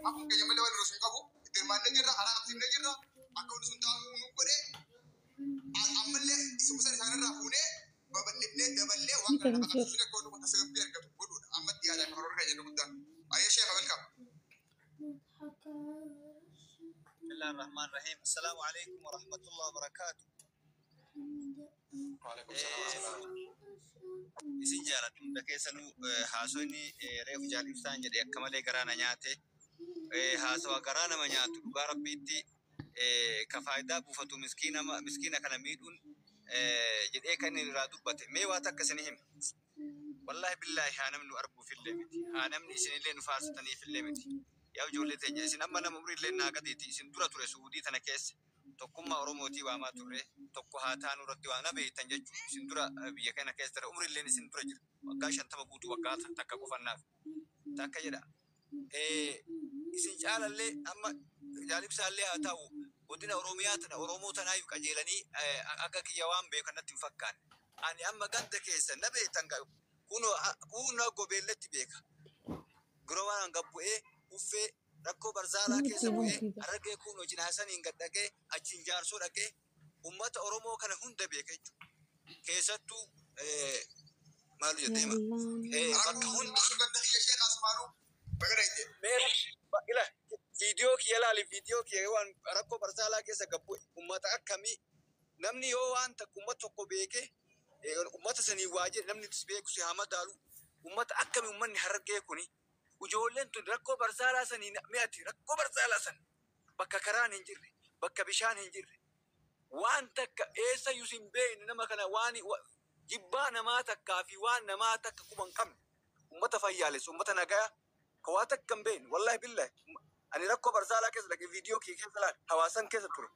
aku kaya male wal rusul kabu terman nejira ara kaptim nejira aku sunta nu kode amalle isusan sana rafune babadne daballe wa kana sunne ko do tasagab biar ka bodu amma dia da horor kaya no mudan ayo sheikh welcome بسم الله الرحمن الرحيم السلام عليكم ورحمة الله وبركاته. وعليكم السلام isin jaalatun da keessanu haasonni reefu jaalibsaan jedhe akka malee garaana nyaate haasawa garaa nama nyaatu dhugaa rabbiitti ka faayidaa buufatu miskiina kana miidhuun jedhee kan inni irraa dubbate mee waa takka isin hime wallahi billaahi haa namni arguufillee miti haa namni isinillee nu faarsitaniifillee miti yaa ijoollee teenya isin amma nama umriillee naa gadiiti isin dura ture suudii tana keessa tokkummaa oromootii waamaa turre tokko haa taanu irratti waa na beektan jechuudha isin dura biyya kana keessa ture umriilleen isin dura jira waggaa 50 guutuu waggaa takka qofannaaf takka jedha isin caalallee amma jaalibsaallee haa ta'u godina oromiyaa tana oromoo tanaayyuu qajeelanii akka kiyya waan beekan natti hin fakkaanne ani amma ganda keessa na beektan kunoo gobeelletti beeka guroo waan gabbu'ee uffee rakkoo barzaalaa keessa bu'ee harragee kunoo jinaasaniin gad dhaqee achiin jaarsoo dhaqee ummata oromoo kana hunda beeka jechuudha keessattuu maalu jetteema bakka hunda ganda kiyya sheekh asmaanuu bagaraite ila viidiyoo kiyya laali viidiyoo kiyya waan rakkoo barzaalaa keessa gabbu'e ummata akkamii namni yoo waan takka ummata tokko beekee ummata sanii waajjira namni beeku si haa madaalu ummata akkamii ummanni harragee kuni ijoolleen tun rakkoo barzaalaa sanii mi'ati rakkoo barzaalaa san bakka karaan hin jirre bakka bishaan hin jirre waan takka eessa yusin beeyne nama kana waan jibbaa namaa takkaa fi waan namaa takka quban qabne ummata fayyaalessu ummata nagaa ka waa takka hin beeyne wallahi billahi ani rakkoo barzaalaa keessa dhaqee viidiyoo kee keessa laal hawaasan keessa ture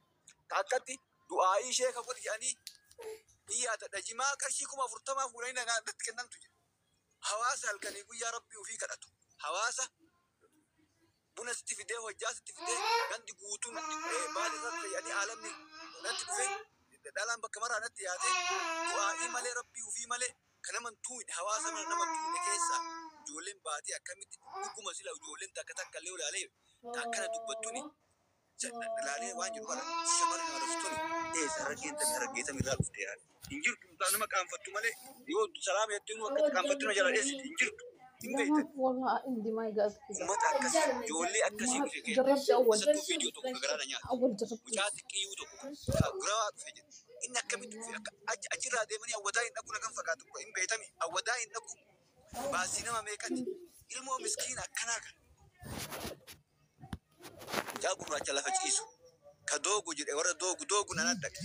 ka akkatti du'aa'ii sheeka godhi jedhanii iyyaata dhajimaa qarshii 40 fuudhanii natti kennantu jira hawaasa halkanii guyyaa rabbii ofii kadhatu hawaasa buna sitti fidee hojjaa sitti fidee gandi guutuun baadii irratti yaani aalamni natti dhufee dhalaan bakka maraa natti yaate du'aa'ii malee rabbii ofii malee kan naman tuune hawaasa naman tuune keessa ijoolleen baatii akkamitti dhuguma sila ijoolleen takka illee olaalee akkana dubbattuuni ilaalee waan jiru bara shamarri nama dhuftuni sarargeetam irraa dhufte yaani hin jirtu nama qaanfattu malee yoo salaama jettee nu akka qaanfattu na jala dheessiti hin jirtu. والله عندي ما يقصد ما تأكس جولي أكسي جربت أول فيديو تو كغرانا أول جربت وجاتك كيو تو غرا فيديو إنك كم في أجرا دائما أوداين نكون كم فكاتو إن بيتامي أوداين نكون باسينا ما ميكاني ilmoo miskiina akkanaa kan jaa gurraacha lafa ciisu ka doogu jedhe warra doogu nan addaqe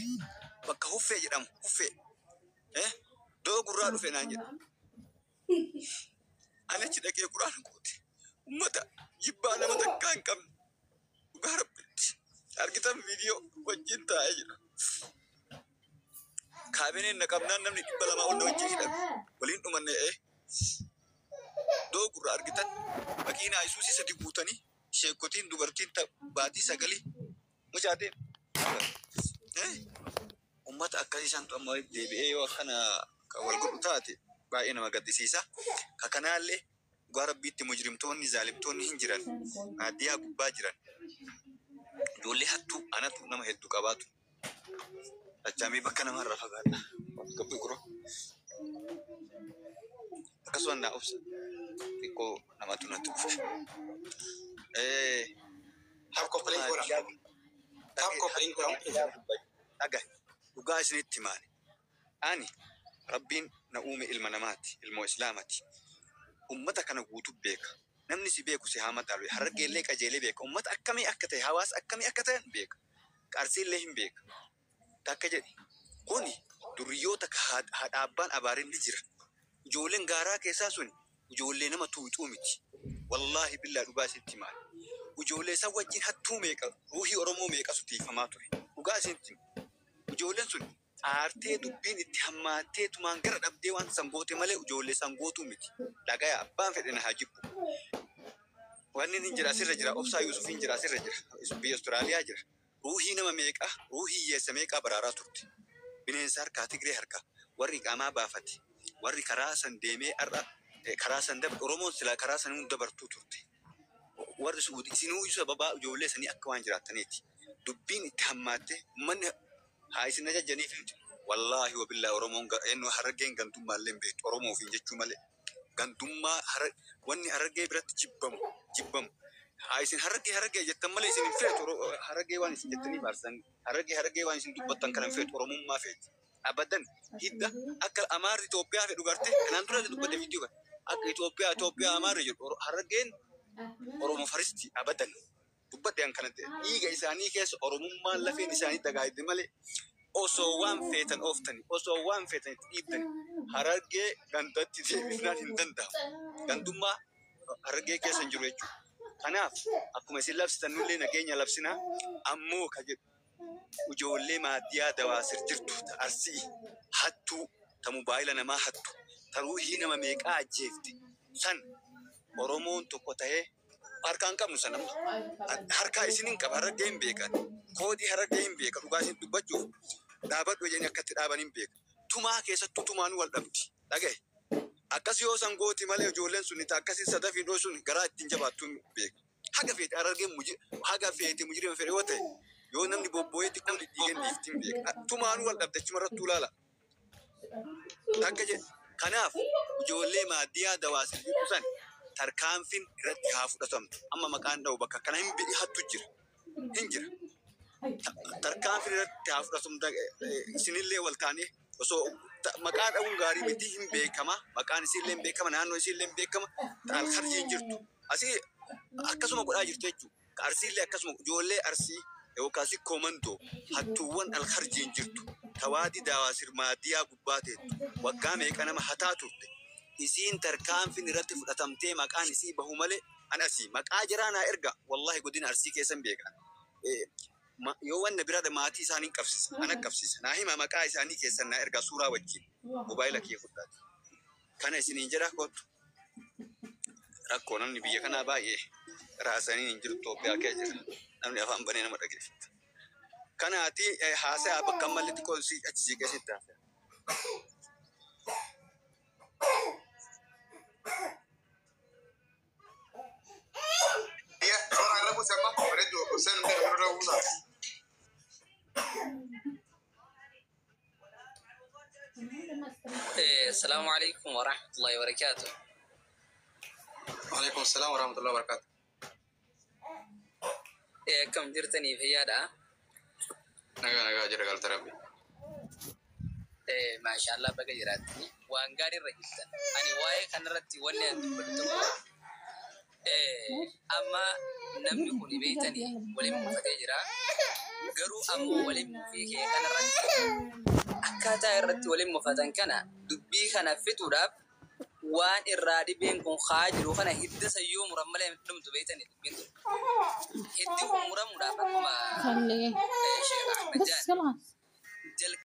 bakka huffee jedhamu huffee doogurraa dhufe naan jedha anachi dhaqee quraana goote ummata jibbaa nama takkaa hin qabne dhugaa rabbitti argitan viidiyoo wajjin taa'ee jira kaabineen na qabnaan namni 200 ol na wajjin hidhame waliin dhumanne doogurraa argitan makiinaa isuusii 3 guutanii sheekotiin dubartiin baatii 9 mucaateen ummata akkasii santu amma deebi'ee yoo akkana wal godhu taate baay'ee nama gaddisiisa ka kanaallee dhugaa rabbiitti mujrimtoonni zaalimtoonni hin jiran maaddiyaa gubbaa jiran ijoollee hattuu anatu nama hedduu qabaatu achaamii bakka namarraa fagaadha gabbii guroo akkasuma naa obsa xiqqoo namatu natti dhufe dhagaa dhugaa isinitti himaane ani rabbiin na uume ilma namaati ilmoo islaamati ummata kana guutuu beeka namni si beeku si haa madaalu harargeellee qajeelee beeka ummata akkamii akka ta'e hawaasa akkamii akka ta'an beeka qarsiillee hin beeka takka jedhi kuni duriyyoota haadha abbaan abaariin ni jira ijoolleen gaaraa keessaa suni ijoollee nama tuuxuu miti wallahi billaa dhugaa isitti himaale ijoollee isa wajjin hattuu meeqa ruuhii oromoo meeqa sutiifamaa ture dhugaa isitti ijoolleen suni aartee dubbiin itti hammaattee tumaan gara dhabdee waan sangoote malee ijoollee sangootuu miti dhagaya abbaan fedhe na haa jibbu wanni hin jira asirra jira obsaa Yuusuf hin jira asirra jira biyya Austraaliyaa jira ruuhii nama meeqa ruuhii hiyyeessa meeqaa baraaraa turte bineensa harkaa Tigree harkaa warri qaamaa baafate warri karaa san deemee har'a karaa san dabre Oromoon silaa karaa san hunda bartuu turte warri Suudii isinuu sababa ijoollee sanii akka waan jiraataniiti. Dubbiin itti hammaate manni haa isin ajajaniif wallaahi wabillahi Oromoon eenyu Harargeen gantummaallee hin beektu Oromoo ofiin jechuu malee gantummaa wanni Harargee biratti jibbamu haa isin Harargee jettan malee isin hin feetu Harargee waan isin jettanii baarsan Harargee waan isin dubbattan kana hin feetu Oromummaa feeti abadan hidda akka Amaarri Itoophiyaa fedhu gartee kanaan dura dubbate viidiyoo akka Itoophiyaa Amaarri jedhu Harargeen Oromoo faristi abadan dubbate an kanatti dhiiga isaanii keessa Oromummaan lafeen isaanii dagaagde malee osoo waan feetan ooftani osoo waan feetan dhiibtani Harargee gandatti deebisnaan hin danda'amu gantummaa Harargee keessa hin jiru jechuudha. Kanaaf akkuma isin labsitan nullee nageenya labsinaa ammoo ka jedhu ijoollee maaddiyaa dawaasir jirtu Arsii hattuu ta mobaayila namaa hattu ta ruuhii nama meeqaa ajjeefti san Oromoon tokko ta'ee harkaan qabnu san amma harkaa isiniin qaba Harargee hin beekan koodii Harargee hin beeka dhugaa isin dubbachuuf dhaabadhu jedhanii akkatti dhaaban hin beeka tumaa keessattuu tumaanuu wal dhabdi dhagaye akkas yoo san gooti malee ijoolleen sun akkasii sadafii dhoo sun garaa ittiin jabaattuu hin beeka haga feete Harargeen haga feete mujireen fedhe yoo ta'e yoo namni bobboo'ee xiqqoo dhidhiigeen dhiifti hin beeka tumaanuu wal dhabde achumarrattuu laala akka jedhe kanaaf ijoollee maaddiyaa dawaasir jedhu san tarkaanfiin irratti haa fudhatamtu amma maqaan dha'u bakka kana hin hattu jira tarkaanfiin irratti haa fudhatamtu isinillee wal taanee osoo maqaa dha'uun gaarii miti hin beekama maqaan isinillee hin beekama naannoo isinillee hin beekama alkarjiin jirtu asii akkasuma godhaa jirtu jechuudha Arsiillee akkasuma ijoollee Arsii yookaas koomandoo hattuuwwan alkarjiin jirtu tawaadii dawaasir maaddiyaa gubbaa teettu waggaa meeqa nama hataa turte isiin tarkaanfiin irratti fudhatamtee maqaan isii bahu malee an asii maqaa jiraanaa erga wallahi godina Arsii keessan beekan yoo wanna biraadha maatii isaanii qabsisa ana qabsisa naa hima maqaa isaanii keessan naa erga suuraa wajjin mobaayila kee fudhaati kana isiniin jedha kootu rakkoo namni biyya kanaa baay'ee raasanii hin jiru Itoophiyaa kee jira namni afaan banee nama dhageeffata kanaati haasaa bakka malli xiqqoo achi keessatti haasa'e. السلام عليكم ورحمة الله وبركاته. وعليكم السلام ورحمة الله وبركاته. كم جرتني في هذا؟ نجا جرى تربي. ما شاء الله بقى جراتني وانقاري رجلتن. أنا واي كان رتي وني أنت بدتوا. أما نمني كوني بيتني ولم فتجرا. قرو أم ولم فيه كان رتي. أكاتا رتي ولم فتن كنا دبي كنا فتوراب. وان الرادي بينكم خاجر وخنا هدى سيوم رملا نم تبيتني بنتو هدى مرام مرافق ما خليه شيخ أحمد بس جان خلاص